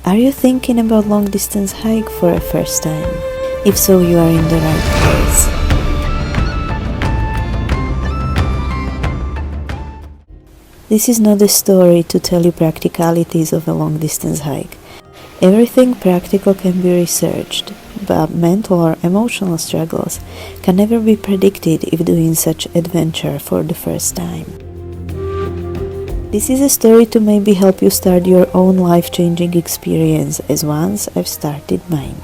Are you thinking about long distance hike for a first time? If so, you are in the right place. This is not a story to tell you practicalities of a long distance hike. Everything practical can be researched, but mental or emotional struggles can never be predicted if doing such adventure for the first time. This is a story to maybe help you start your own life-changing experience as once I've started mine.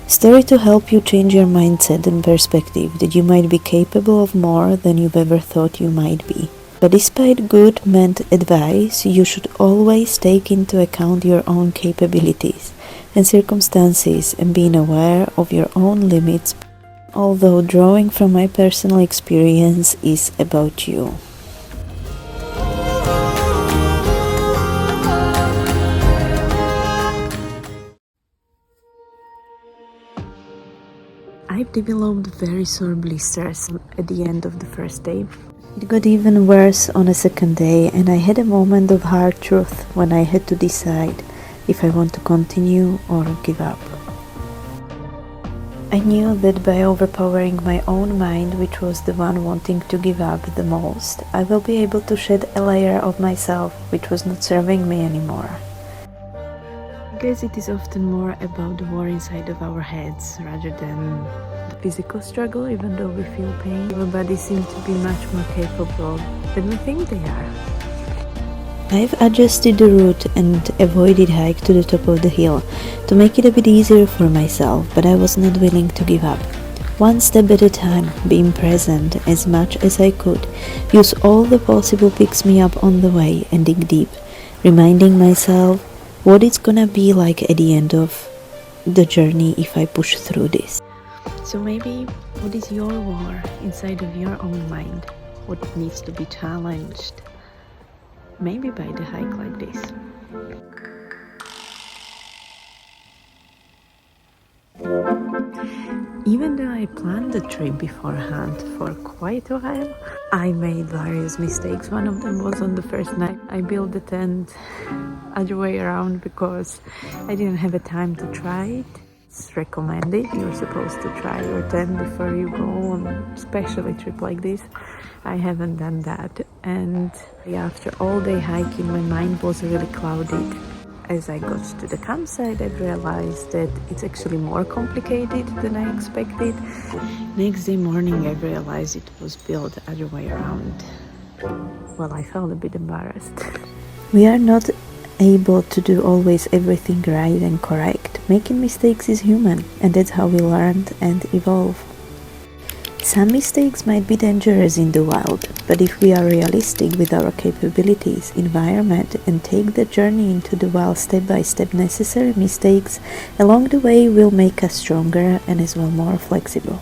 Story to help you change your mindset and perspective that you might be capable of more than you've ever thought you might be. But despite good meant advice, you should always take into account your own capabilities and circumstances and being aware of your own limits, although drawing from my personal experience is about you. I've developed very sore blisters at the end of the first day. It got even worse on a second day, and I had a moment of hard truth when I had to decide if I want to continue or give up. I knew that by overpowering my own mind, which was the one wanting to give up the most, I will be able to shed a layer of myself which was not serving me anymore. I guess it is often more about the war inside of our heads rather than the physical struggle. Even though we feel pain, our bodies seem to be much more capable than we think they are. I've adjusted the route and avoided hike to the top of the hill to make it a bit easier for myself, but I was not willing to give up. One step at a time, being present as much as I could, use all the possible picks me up on the way and dig deep, reminding myself what it's gonna be like at the end of the journey if I push through this. So maybe, what is your war inside of your own mind? What needs to be challenged? Maybe by the hike like this. Even though I planned the trip beforehand for quite a while, I made various mistakes. One of them was on the first night. I built the tent other way around because I didn't have a time to try it. It's recommended. You're supposed to try your tent before you go on a special trip like this. I haven't done that, and after all day hiking my mind was really clouded. As I got to the campsite, I realized that it's actually more complicated than I expected. Next day morning I realized it was built the other way around. Well, I felt a bit embarrassed. We are not able to do always everything right and correct. Making mistakes is human, and that's how we learn and evolve. Some mistakes might be dangerous in the wild, but if we are realistic with our capabilities, environment, and take the journey into the wild step by step, necessary mistakes along the way will make us stronger and as well more flexible.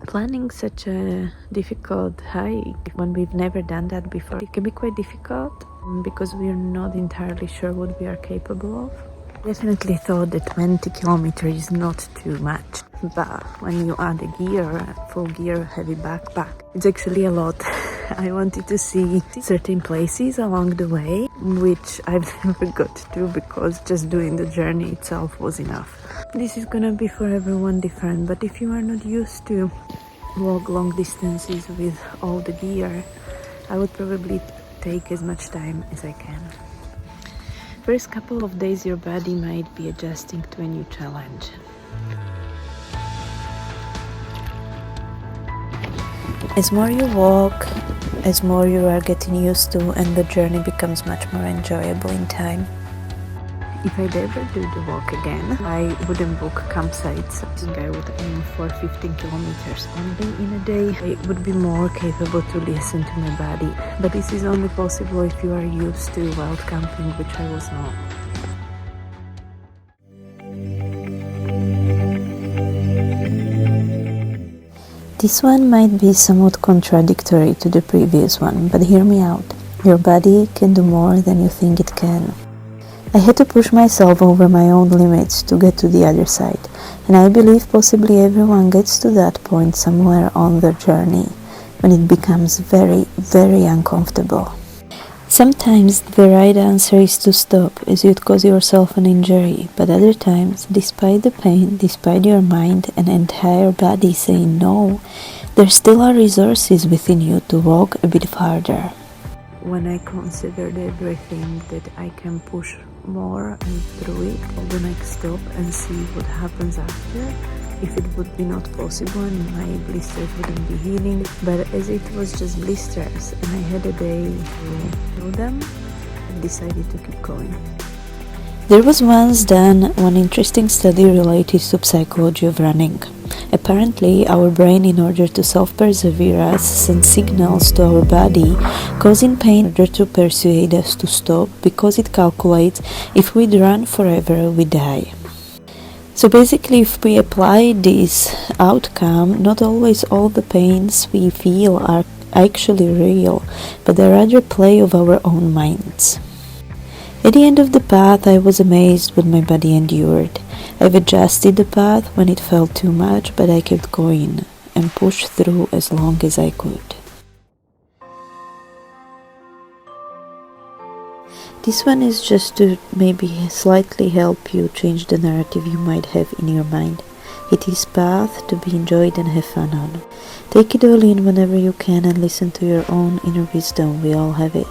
Planning such a difficult hike when we've never done that before, it can be quite difficult because we are not entirely sure what we are capable of. Definitely thought that 20 kilometers is not too much, but when you add a gear, full gear, heavy backpack, it's actually a lot. I wanted to see certain places along the way, which I've never got to because just doing the journey itself was enough. This is gonna be for everyone different, but if you are not used to walk long distances with all the gear, I would probably take as much time as I can. First couple of days your body might be adjusting to a new challenge. As more you walk, as more you are getting used to, and the journey becomes much more enjoyable in time. If I'd ever do the walk again, I wouldn't book campsites. I think I would aim for 15 kilometers only in a day. I would be more capable to listen to my body. But this is only possible if you are used to wild camping, which I was not. This one might be somewhat contradictory to the previous one, but hear me out. Your body can do more than you think it can. I had to push myself over my own limits to get to the other side, and I believe possibly everyone gets to that point somewhere on their journey. when it becomes very, very uncomfortable. Sometimes the right answer is to stop, as you'd cause yourself an injury, but other times, despite the pain, despite your mind and entire body saying no, there still are resources within you to walk a bit farther. When I considered everything that I can push more and through it, the next stop and see what happens after, if it would be not possible and my blisters wouldn't be healing, but as it was just blisters and I had a day to do them, I decided to keep going. There was once done one interesting study related to psychology of running. Apparently, our brain, in order to self-persevere us, sends signals to our body, causing pain in order to persuade us to stop, because it calculates if we'd run forever, we die. So basically, if we apply this outcome, not always all the pains we feel are actually real, but they're rather play of our own minds. At the end of the path, I was amazed what my body endured. I've adjusted the path when it felt too much, but I kept going and pushed through as long as I could. This one is just to maybe slightly help you change the narrative you might have in your mind. It is path to be enjoyed and have fun on. Take it all in whenever you can and listen to your own inner wisdom. We all have it.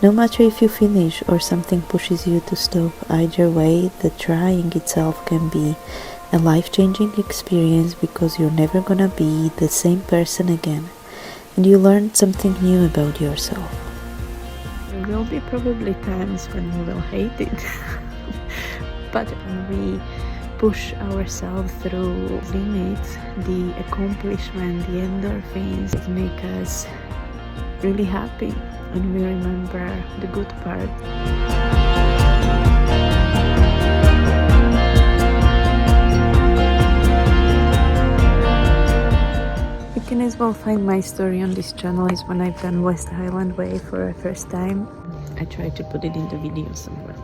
No matter if you finish or something pushes you to stop, either way, the trying itself can be a life-changing experience, because you're never gonna be the same person again, and you learn something new about yourself. There will be probably times when you will hate it, but when we push ourselves through limits, the accomplishment, the endorphins make us really happy, and we remember the good part. You can as well find my story on this channel is when I've done West Highland Way for the first time. I tried to put it in the video somewhere.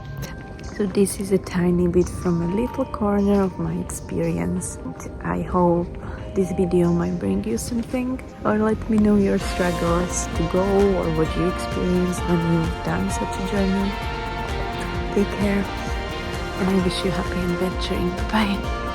So this is a tiny bit from a little corner of my experience. I hope this video might bring you something, or let me know your struggles to go, or what you experienced when you've done such a journey. Take care, and I wish you happy adventuring. Bye.